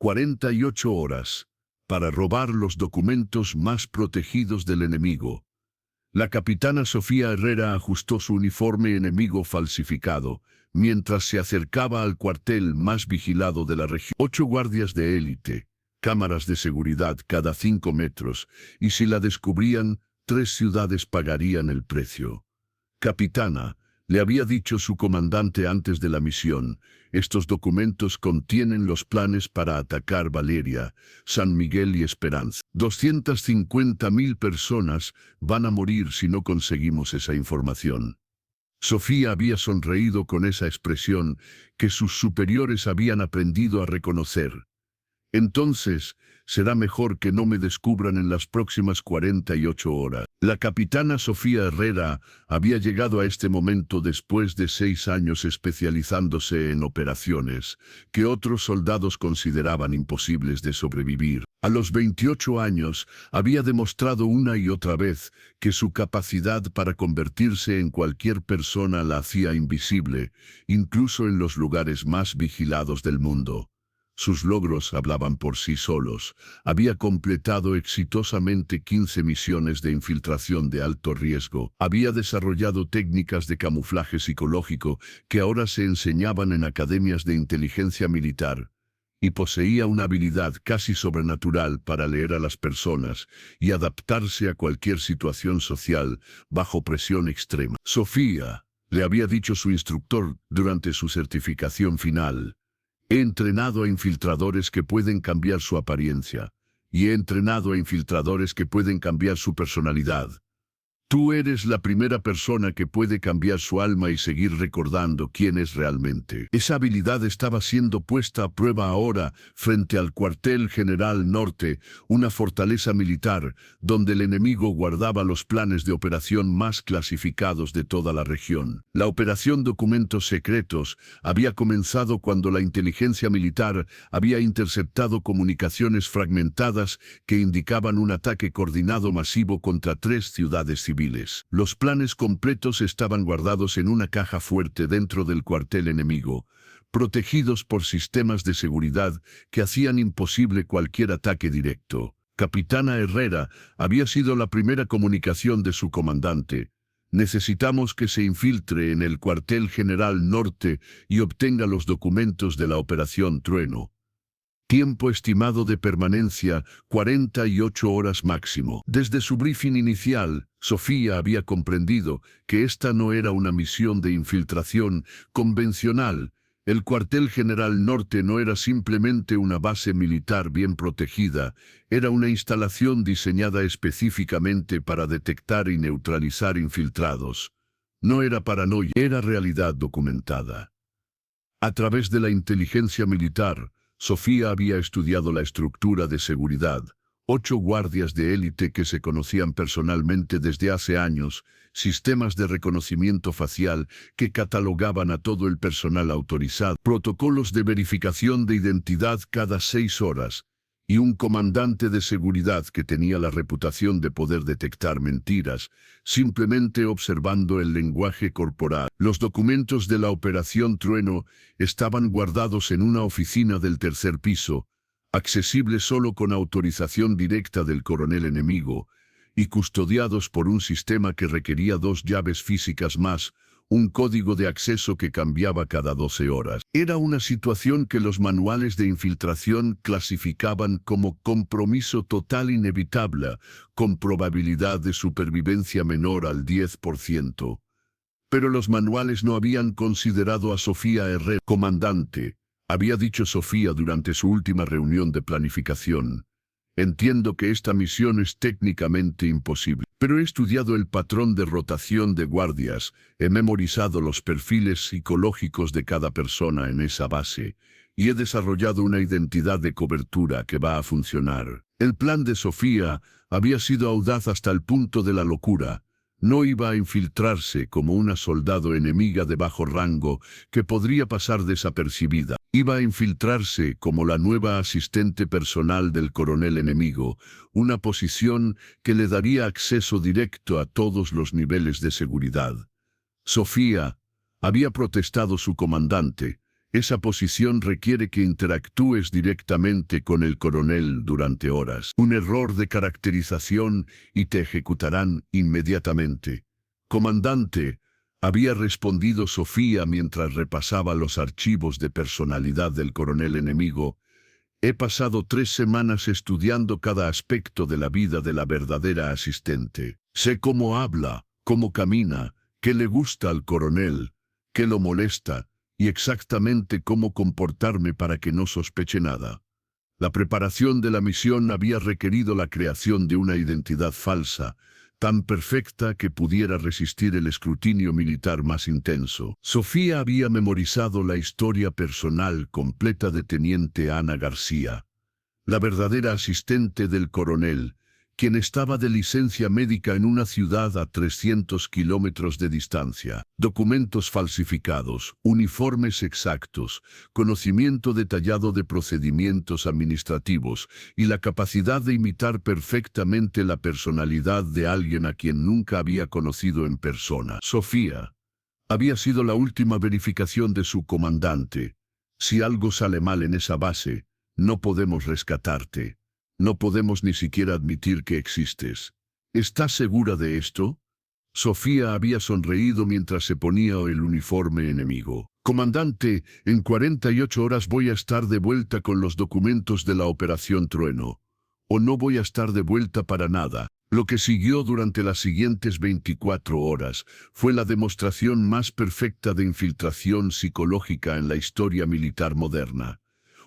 48 horas para robar los documentos más protegidos del enemigo. La capitana Sofía Herrera ajustó su uniforme enemigo falsificado, mientras se acercaba al cuartel más vigilado de la región. 8 guardias de élite, cámaras de seguridad cada 5 metros, y si la descubrían, 3 ciudades pagarían el precio. Capitana, le había dicho su comandante antes de la misión, estos documentos contienen los planes para atacar Valeria, San Miguel y Esperanza. 250.000 personas van a morir si no conseguimos esa información. Sofía había sonreído con esa expresión que sus superiores habían aprendido a reconocer. Entonces, será mejor que no me descubran en las próximas 48 horas. La capitana Sofía Herrera había llegado a este momento después de 6 años especializándose en operaciones que otros soldados consideraban imposibles de sobrevivir. A los 28 años había demostrado una y otra vez que su capacidad para convertirse en cualquier persona la hacía invisible, incluso en los lugares más vigilados del mundo. Sus logros hablaban por sí solos. Había completado exitosamente 15 misiones de infiltración de alto riesgo. Había desarrollado técnicas de camuflaje psicológico que ahora se enseñaban en academias de inteligencia militar. Y poseía una habilidad casi sobrenatural para leer a las personas y adaptarse a cualquier situación social bajo presión extrema. Sofía, le había dicho su instructor durante su certificación final, he entrenado a infiltradores que pueden cambiar su apariencia, y he entrenado a infiltradores que pueden cambiar su personalidad. Tú eres la primera persona que puede cambiar su alma y seguir recordando quién es realmente. Esa habilidad estaba siendo puesta a prueba ahora frente al cuartel general norte, una fortaleza militar, donde el enemigo guardaba los planes de operación más clasificados de toda la región. La operación Documentos Secretos había comenzado cuando la inteligencia militar había interceptado comunicaciones fragmentadas que indicaban un ataque coordinado masivo contra 3 ciudades civiles. Los planes completos estaban guardados en una caja fuerte dentro del cuartel enemigo, protegidos por sistemas de seguridad que hacían imposible cualquier ataque directo. Capitana Herrera había sido la primera comunicación de su comandante. Necesitamos que se infiltre en el cuartel general norte y obtenga los documentos de la Operación Trueno. Tiempo estimado de permanencia, 48 horas máximo. Desde su briefing inicial, Sofía había comprendido que esta no era una misión de infiltración convencional. El cuartel general norte no era simplemente una base militar bien protegida, era una instalación diseñada específicamente para detectar y neutralizar infiltrados. No era paranoia, era realidad documentada. A través de la inteligencia militar, Sofía había estudiado la estructura de seguridad, 8 guardias de élite que se conocían personalmente desde hace años, sistemas de reconocimiento facial que catalogaban a todo el personal autorizado, protocolos de verificación de identidad cada 6 horas, y un comandante de seguridad que tenía la reputación de poder detectar mentiras, simplemente observando el lenguaje corporal. Los documentos de la Operación Trueno estaban guardados en una oficina del 3er piso, accesible solo con autorización directa del coronel enemigo, y custodiados por un sistema que requería 2 llaves físicas más, un código de acceso que cambiaba cada 12 horas. Era una situación que los manuales de infiltración clasificaban como compromiso total inevitable, con probabilidad de supervivencia menor al 10%. Pero los manuales no habían considerado a Sofía Herrera. Comandante, había dicho Sofía durante su última reunión de planificación. Entiendo que esta misión es técnicamente imposible, pero he estudiado el patrón de rotación de guardias, he memorizado los perfiles psicológicos de cada persona en esa base, y he desarrollado una identidad de cobertura que va a funcionar. El plan de Sofía había sido audaz hasta el punto de la locura. No iba a infiltrarse como una soldado enemiga de bajo rango que podría pasar desapercibida. Iba a infiltrarse como la nueva asistente personal del coronel enemigo, una posición que le daría acceso directo a todos los niveles de seguridad. Sofía había protestado su comandante. Esa posición requiere que interactúes directamente con el coronel durante horas. Un error de caracterización y te ejecutarán inmediatamente. Comandante, había respondido Sofía mientras repasaba los archivos de personalidad del coronel enemigo. He pasado 3 semanas estudiando cada aspecto de la vida de la verdadera asistente. Sé cómo habla, cómo camina, qué le gusta al coronel, qué lo molesta, y exactamente cómo comportarme para que no sospeche nada. La preparación de la misión había requerido la creación de una identidad falsa, tan perfecta que pudiera resistir el escrutinio militar más intenso. Sofía había memorizado la historia personal completa de Teniente Ana García, la verdadera asistente del coronel, quien estaba de licencia médica en una ciudad a 300 kilómetros de distancia. Documentos falsificados, uniformes exactos, conocimiento detallado de procedimientos administrativos y la capacidad de imitar perfectamente la personalidad de alguien a quien nunca había conocido en persona. Sofía había sido la última verificación de su comandante. Si algo sale mal en esa base, no podemos rescatarte. No podemos ni siquiera admitir que existes. ¿Estás segura de esto? Sofía había sonreído mientras se ponía el uniforme enemigo. Comandante, en 48 horas voy a estar de vuelta con los documentos de la Operación Trueno. O no voy a estar de vuelta para nada. Lo que siguió durante las siguientes 24 horas fue la demostración más perfecta de infiltración psicológica en la historia militar moderna.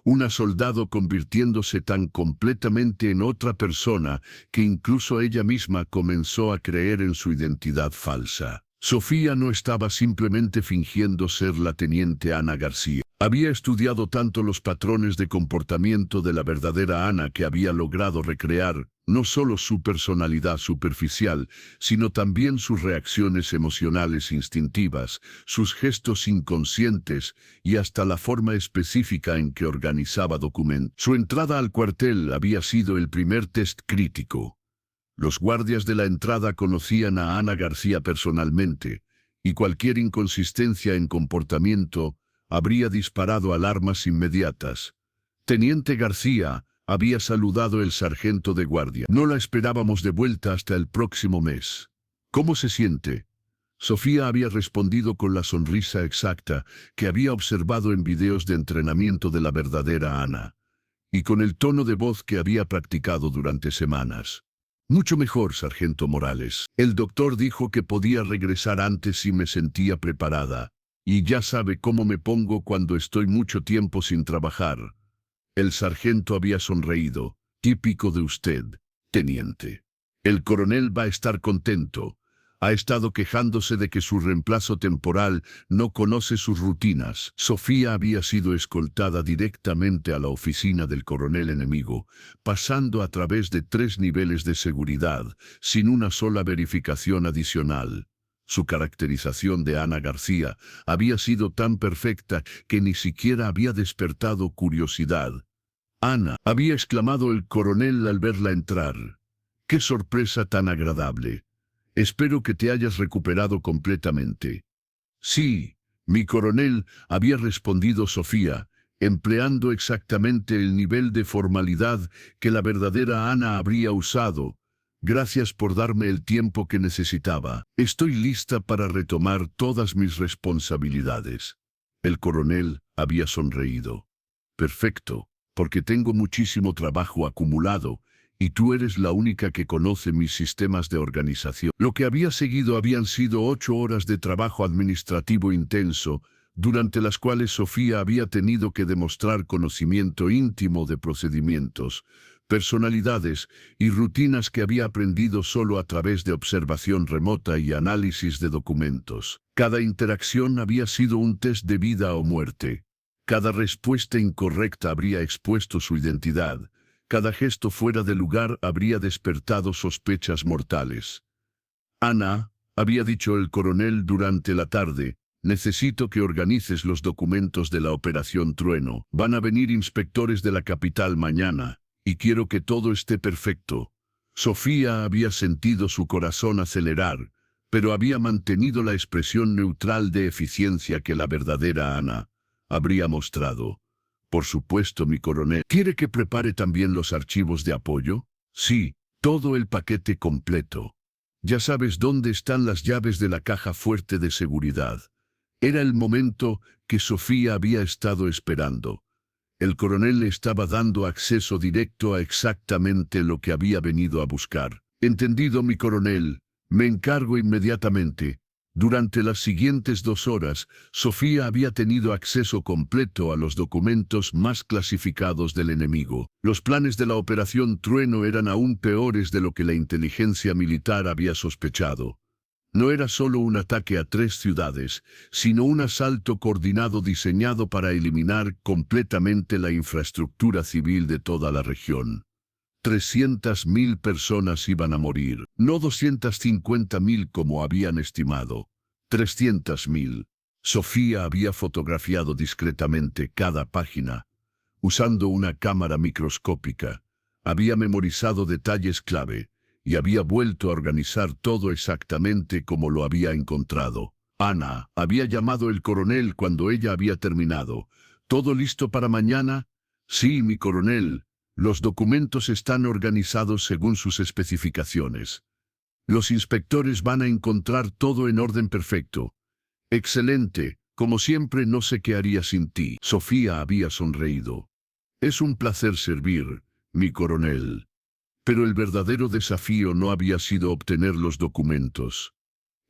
Una soldado convirtiéndose tan completamente en otra persona que incluso ella misma comenzó a creer en su identidad falsa. Sofía no estaba simplemente fingiendo ser la teniente Ana García. Había estudiado tanto los patrones de comportamiento de la verdadera Ana que había logrado recrear no solo su personalidad superficial, sino también sus reacciones emocionales instintivas, sus gestos inconscientes y hasta la forma específica en que organizaba documentos. Su entrada al cuartel había sido el primer test crítico. Los guardias de la entrada conocían a Ana García personalmente, y cualquier inconsistencia en comportamiento habría disparado alarmas inmediatas. Teniente García, había saludado el sargento de guardia. No la esperábamos de vuelta hasta el próximo mes. ¿Cómo se siente? Sofía había respondido con la sonrisa exacta que había observado en videos de entrenamiento de la verdadera Ana, y con el tono de voz que había practicado durante semanas. Mucho mejor, sargento Morales. El doctor dijo que podía regresar antes si me sentía preparada, y ya sabe cómo me pongo cuando estoy mucho tiempo sin trabajar. El sargento había sonreído. Típico de usted, teniente. El coronel va a estar contento. Ha estado quejándose de que su reemplazo temporal no conoce sus rutinas. Sofía había sido escoltada directamente a la oficina del coronel enemigo, pasando a través de 3 niveles de seguridad, sin una sola verificación adicional. Su caracterización de Ana García había sido tan perfecta que ni siquiera había despertado curiosidad. «Ana», había exclamado el coronel al verla entrar. «¡Qué sorpresa tan agradable! Espero que te hayas recuperado completamente». «Sí, mi coronel», había respondido Sofía, empleando exactamente el nivel de formalidad que la verdadera Ana habría usado. «Gracias por darme el tiempo que necesitaba. Estoy lista para retomar todas mis responsabilidades». El coronel había sonreído. «Perfecto, porque tengo muchísimo trabajo acumulado, y tú eres la única que conoce mis sistemas de organización». Lo que había seguido habían sido 8 horas de trabajo administrativo intenso, durante las cuales Sofía había tenido que demostrar conocimiento íntimo de procedimientos, personalidades y rutinas que había aprendido solo a través de observación remota y análisis de documentos. Cada interacción había sido un test de vida o muerte. Cada respuesta incorrecta habría expuesto su identidad. Cada gesto fuera de lugar habría despertado sospechas mortales. «Ana», había dicho el coronel durante la tarde, «necesito que organices los documentos de la Operación Trueno. Van a venir inspectores de la capital mañana, y quiero que todo esté perfecto». Sofía había sentido su corazón acelerar, pero había mantenido la expresión neutral de eficiencia que la verdadera Ana habría mostrado. Por supuesto, mi coronel. ¿Quiere que prepare también los archivos de apoyo? Sí, todo el paquete completo. Ya sabes dónde están las llaves de la caja fuerte de seguridad. Era el momento que Sofía había estado esperando. El coronel le estaba dando acceso directo a exactamente lo que había venido a buscar. Entendido, mi coronel. Me encargo inmediatamente. Durante las siguientes 2 horas, Sofía había tenido acceso completo a los documentos más clasificados del enemigo. Los planes de la Operación Trueno eran aún peores de lo que la inteligencia militar había sospechado. No era solo un ataque a 3 ciudades, sino un asalto coordinado diseñado para eliminar completamente la infraestructura civil de toda la región. 300.000 personas iban a morir, no 250.000 como habían estimado. 300.000. Sofía había fotografiado discretamente cada página, usando una cámara microscópica. Había memorizado detalles clave y había vuelto a organizar todo exactamente como lo había encontrado. Ana había llamado el coronel cuando ella había terminado. ¿Todo listo para mañana? Sí, mi coronel. Los documentos están organizados según sus especificaciones. Los inspectores van a encontrar todo en orden perfecto. Excelente. Como siempre, no sé qué haría sin ti. Sofía había sonreído. Es un placer servir, mi coronel. Pero el verdadero desafío no había sido obtener los documentos.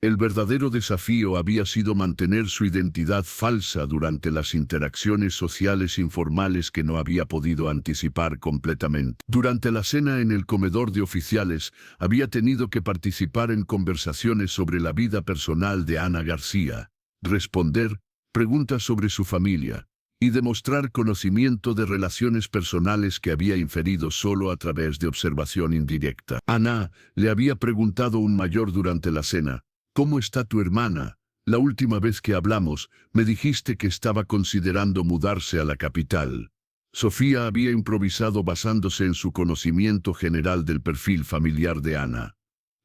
El verdadero desafío había sido mantener su identidad falsa durante las interacciones sociales informales que no había podido anticipar completamente. Durante la cena en el comedor de oficiales, había tenido que participar en conversaciones sobre la vida personal de Ana García, responder preguntas sobre su familia y demostrar conocimiento de relaciones personales que había inferido solo a través de observación indirecta. Ana le había preguntado un mayor durante la cena: ¿cómo está tu hermana? La última vez que hablamos, me dijiste que estaba considerando mudarse a la capital. Sofía había improvisado basándose en su conocimiento general del perfil familiar de Ana.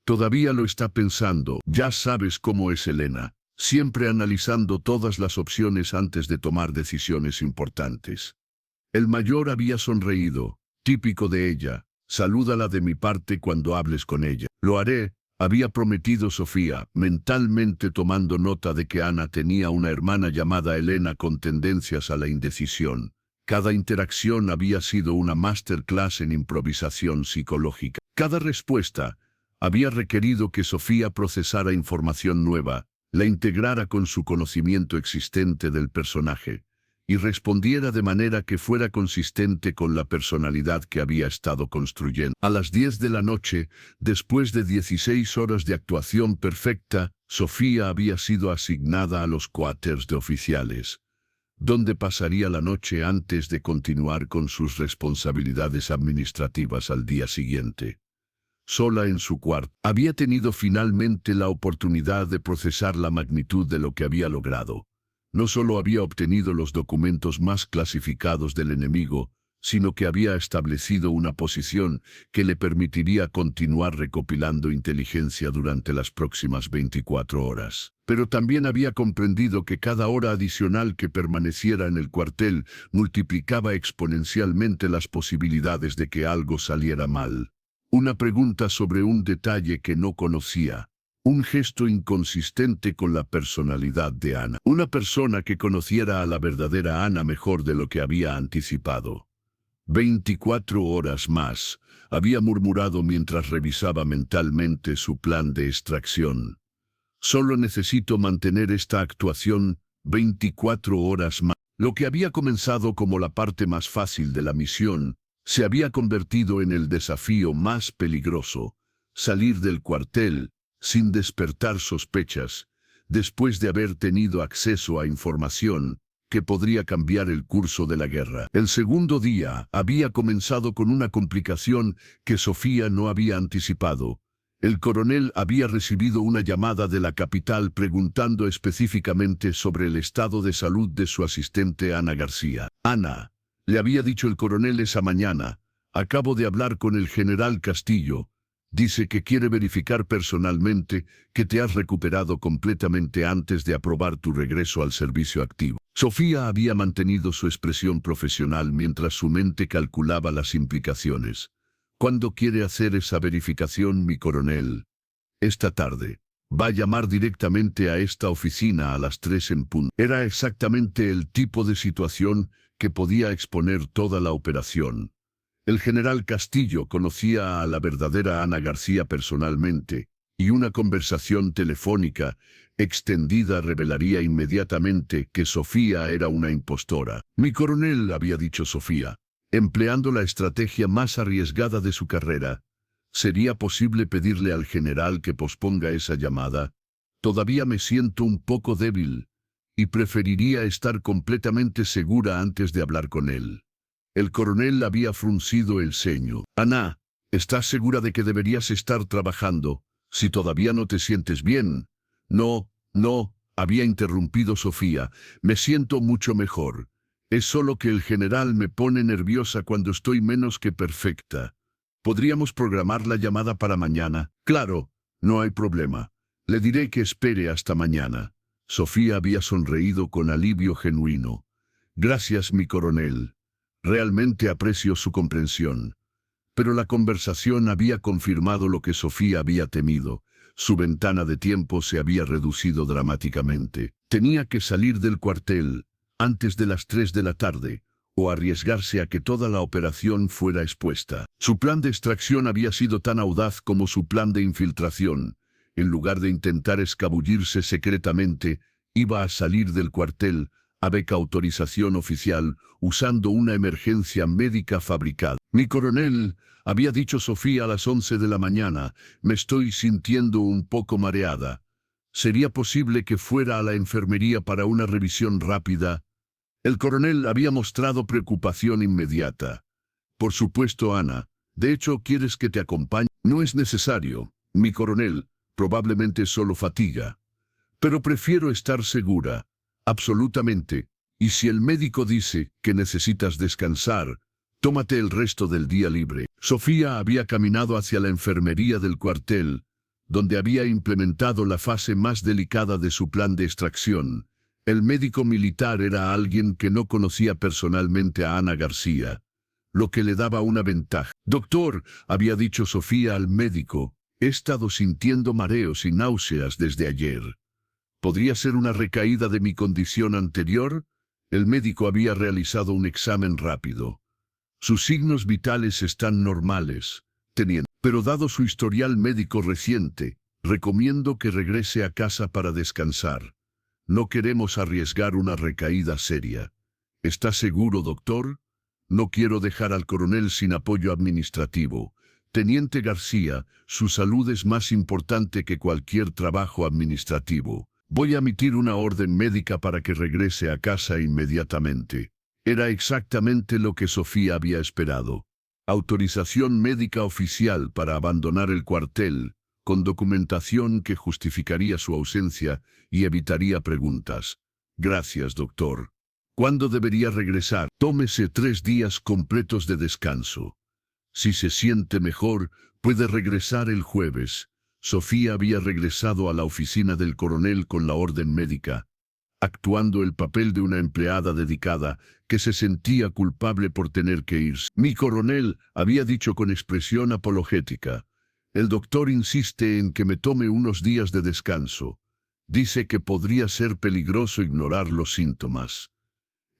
Todavía lo está pensando. Ya sabes cómo es Elena, siempre analizando todas las opciones antes de tomar decisiones importantes. El mayor había sonreído, típico de ella. Salúdala de mi parte cuando hables con ella. Lo haré, había prometido Sofía, mentalmente tomando nota de que Ana tenía una hermana llamada Elena con tendencias a la indecisión. Cada interacción había sido una masterclass en improvisación psicológica. Cada respuesta había requerido que Sofía procesara información nueva, la integrara con su conocimiento existente del personaje y respondiera de manera que fuera consistente con la personalidad que había estado construyendo. A las 10 de la noche, después de 16 horas de actuación perfecta, Sofía había sido asignada a los cuartos de oficiales, donde pasaría la noche antes de continuar con sus responsabilidades administrativas al día siguiente. Sola en su cuarto, había tenido finalmente la oportunidad de procesar la magnitud de lo que había logrado. No solo había obtenido los documentos más clasificados del enemigo, sino que había establecido una posición que le permitiría continuar recopilando inteligencia durante las próximas 24 horas. Pero también había comprendido que cada hora adicional que permaneciera en el cuartel multiplicaba exponencialmente las posibilidades de que algo saliera mal. Una pregunta sobre un detalle que no conocía. Un gesto inconsistente con la personalidad de Ana. Una persona que conociera a la verdadera Ana mejor de lo que había anticipado. 24 horas más, había murmurado mientras revisaba mentalmente su plan de extracción. Solo necesito mantener esta actuación 24 horas más. Lo que había comenzado como la parte más fácil de la misión, se había convertido en el desafío más peligroso: salir del cuartel sin despertar sospechas, después de haber tenido acceso a información que podría cambiar el curso de la guerra. El segundo día había comenzado con una complicación que Sofía no había anticipado. El coronel había recibido una llamada de la capital preguntando específicamente sobre el estado de salud de su asistente Ana García. Ana, le había dicho el coronel esa mañana, acabo de hablar con el general Castillo. Dice que quiere verificar personalmente que te has recuperado completamente antes de aprobar tu regreso al servicio activo. Sofía había mantenido su expresión profesional mientras su mente calculaba las implicaciones. ¿Cuándo quiere hacer esa verificación, mi coronel? Esta tarde. Va a llamar directamente a esta oficina a las 3 en punto. Era exactamente el tipo de situación que podía exponer toda la operación. El general Castillo conocía a la verdadera Ana García personalmente, y una conversación telefónica extendida revelaría inmediatamente que Sofía era una impostora. Mi coronel, había dicho Sofía, empleando la estrategia más arriesgada de su carrera. ¿Sería posible pedirle al general que posponga esa llamada? Todavía me siento un poco débil, y preferiría estar completamente segura antes de hablar con él. El coronel había fruncido el ceño. Ana, ¿estás segura de que deberías estar trabajando, si todavía no te sientes bien? No, había interrumpido Sofía. Me siento mucho mejor. Es solo que el general me pone nerviosa cuando estoy menos que perfecta. ¿Podríamos programar la llamada para mañana? Claro, no hay problema. Le diré que espere hasta mañana. Sofía había sonreído con alivio genuino. Gracias, mi coronel. Realmente aprecio su comprensión. Pero la conversación había confirmado lo que Sofía había temido. Su ventana de tiempo se había reducido dramáticamente. Tenía que salir del cuartel antes de las 3 de la tarde, o arriesgarse a que toda la operación fuera expuesta. Su plan de extracción había sido tan audaz como su plan de infiltración. En lugar de intentar escabullirse secretamente, iba a salir del cuartel a beca autorización oficial, usando una emergencia médica fabricada. Mi coronel, había dicho Sofía a las 11 de la mañana, me estoy sintiendo un poco mareada. ¿Sería posible que fuera a la enfermería para una revisión rápida? El coronel había mostrado preocupación inmediata. Por supuesto, Ana. De hecho, ¿quieres que te acompañe? No es necesario, mi coronel. Probablemente solo fatiga. Pero prefiero estar segura. Absolutamente. Y si el médico dice que necesitas descansar, tómate el resto del día libre. Sofía había caminado hacia la enfermería del cuartel, donde había implementado la fase más delicada de su plan de extracción. El médico militar era alguien que no conocía personalmente a Ana García, lo que le daba una ventaja. Doctor, había dicho Sofía al médico, he estado sintiendo mareos y náuseas desde ayer. ¿Podría ser una recaída de mi condición anterior? El médico había realizado un examen rápido. Sus signos vitales están normales, teniendo. Pero dado su historial médico reciente, recomiendo que regrese a casa para descansar. No queremos arriesgar una recaída seria. ¿Está seguro, doctor? No quiero dejar al coronel sin apoyo administrativo. Teniente García, su salud es más importante que cualquier trabajo administrativo. Voy a emitir una orden médica para que regrese a casa inmediatamente. Era exactamente lo que Sofía había esperado. Autorización médica oficial para abandonar el cuartel, con documentación que justificaría su ausencia y evitaría preguntas. Gracias, doctor. ¿Cuándo debería regresar? Tómese 3 días completos de descanso. Si se siente mejor, puede regresar el jueves. Sofía había regresado a la oficina del coronel con la orden médica, actuando el papel de una empleada dedicada que se sentía culpable por tener que irse. Mi coronel, había dicho con expresión apologética. El doctor insiste en que me tome unos días de descanso. Dice que podría ser peligroso ignorar los síntomas.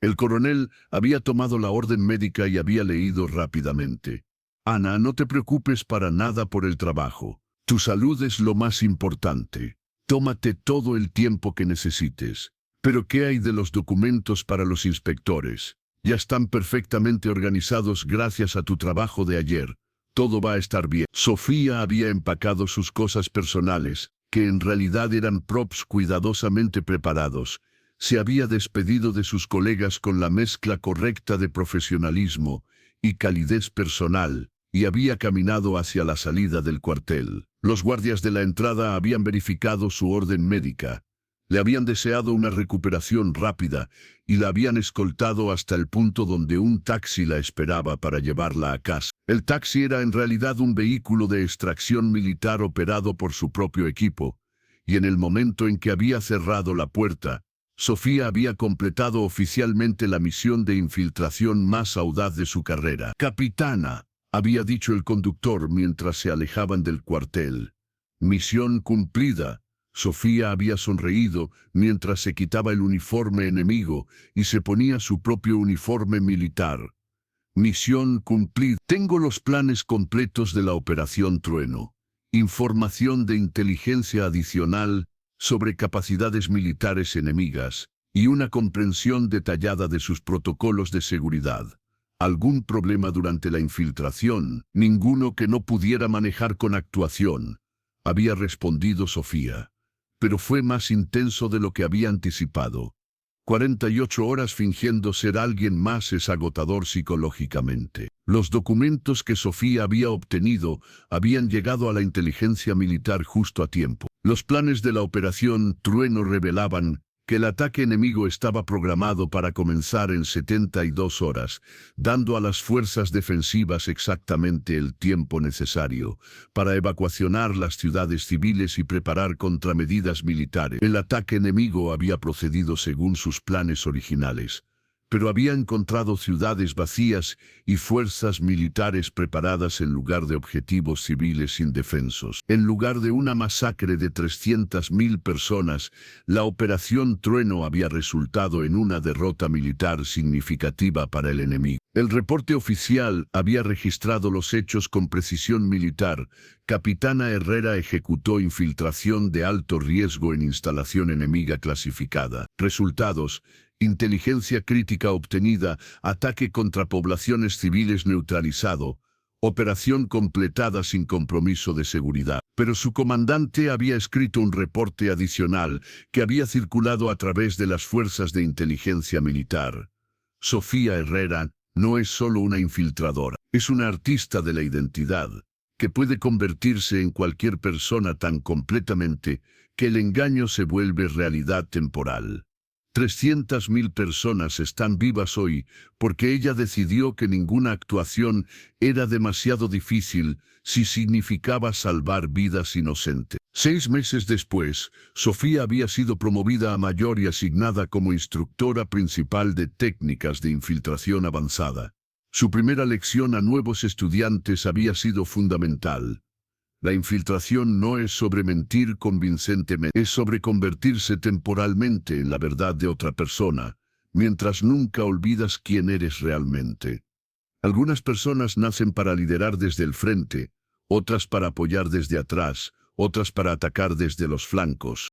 El coronel había tomado la orden médica y había leído rápidamente. Ana, no te preocupes para nada por el trabajo. Tu salud es lo más importante. Tómate todo el tiempo que necesites. Pero ¿qué hay de los documentos para los inspectores? Ya están perfectamente organizados gracias a tu trabajo de ayer. Todo va a estar bien. Sofía había empacado sus cosas personales, que en realidad eran props cuidadosamente preparados. Se había despedido de sus colegas con la mezcla correcta de profesionalismo y calidez personal, y había caminado hacia la salida del cuartel. Los guardias de la entrada habían verificado su orden médica. Le habían deseado una recuperación rápida y la habían escoltado hasta el punto donde un taxi la esperaba para llevarla a casa. El taxi era en realidad un vehículo de extracción militar operado por su propio equipo, y en el momento en que había cerrado la puerta, Sofía había completado oficialmente la misión de infiltración más audaz de su carrera. «Capitana», había dicho el conductor mientras se alejaban del cuartel. «Misión cumplida». Sofía había sonreído mientras se quitaba el uniforme enemigo y se ponía su propio uniforme militar. «Misión cumplida. Tengo los planes completos de la Operación Trueno. Información de inteligencia adicional sobre capacidades militares enemigas y una comprensión detallada de sus protocolos de seguridad. ¿Algún problema durante la infiltración? Ninguno que no pudiera manejar con actuación», había respondido Sofía. Pero fue más intenso de lo que había anticipado. 48 horas fingiendo ser alguien más es agotador psicológicamente. Los documentos que Sofía había obtenido habían llegado a la inteligencia militar justo a tiempo. Los planes de la Operación Trueno revelaban que el ataque enemigo estaba programado para comenzar en 72 horas, dando a las fuerzas defensivas exactamente el tiempo necesario para evacuacionar las ciudades civiles y preparar contramedidas militares. El ataque enemigo había procedido según sus planes originales, pero había encontrado ciudades vacías y fuerzas militares preparadas en lugar de objetivos civiles indefensos. En lugar de una masacre de 300.000 personas, la Operación Trueno había resultado en una derrota militar significativa para el enemigo. El reporte oficial había registrado los hechos con precisión militar. Capitana Herrera ejecutó infiltración de alto riesgo en instalación enemiga clasificada. Resultados: inteligencia crítica obtenida, ataque contra poblaciones civiles neutralizado, operación completada sin compromiso de seguridad. Pero su comandante había escrito un reporte adicional que había circulado a través de las fuerzas de inteligencia militar. Sofía Herrera no es solo una infiltradora, es una artista de la identidad, que puede convertirse en cualquier persona tan completamente que el engaño se vuelve realidad temporal. 300.000 personas están vivas hoy porque ella decidió que ninguna actuación era demasiado difícil si significaba salvar vidas inocentes. 6 meses después, Sofía había sido promovida a mayor y asignada como instructora principal de técnicas de infiltración avanzada. Su primera lección a nuevos estudiantes había sido fundamental. La infiltración no es sobre mentir convincentemente, es sobre convertirse temporalmente en la verdad de otra persona, mientras nunca olvidas quién eres realmente. Algunas personas nacen para liderar desde el frente, otras para apoyar desde atrás, otras para atacar desde los flancos.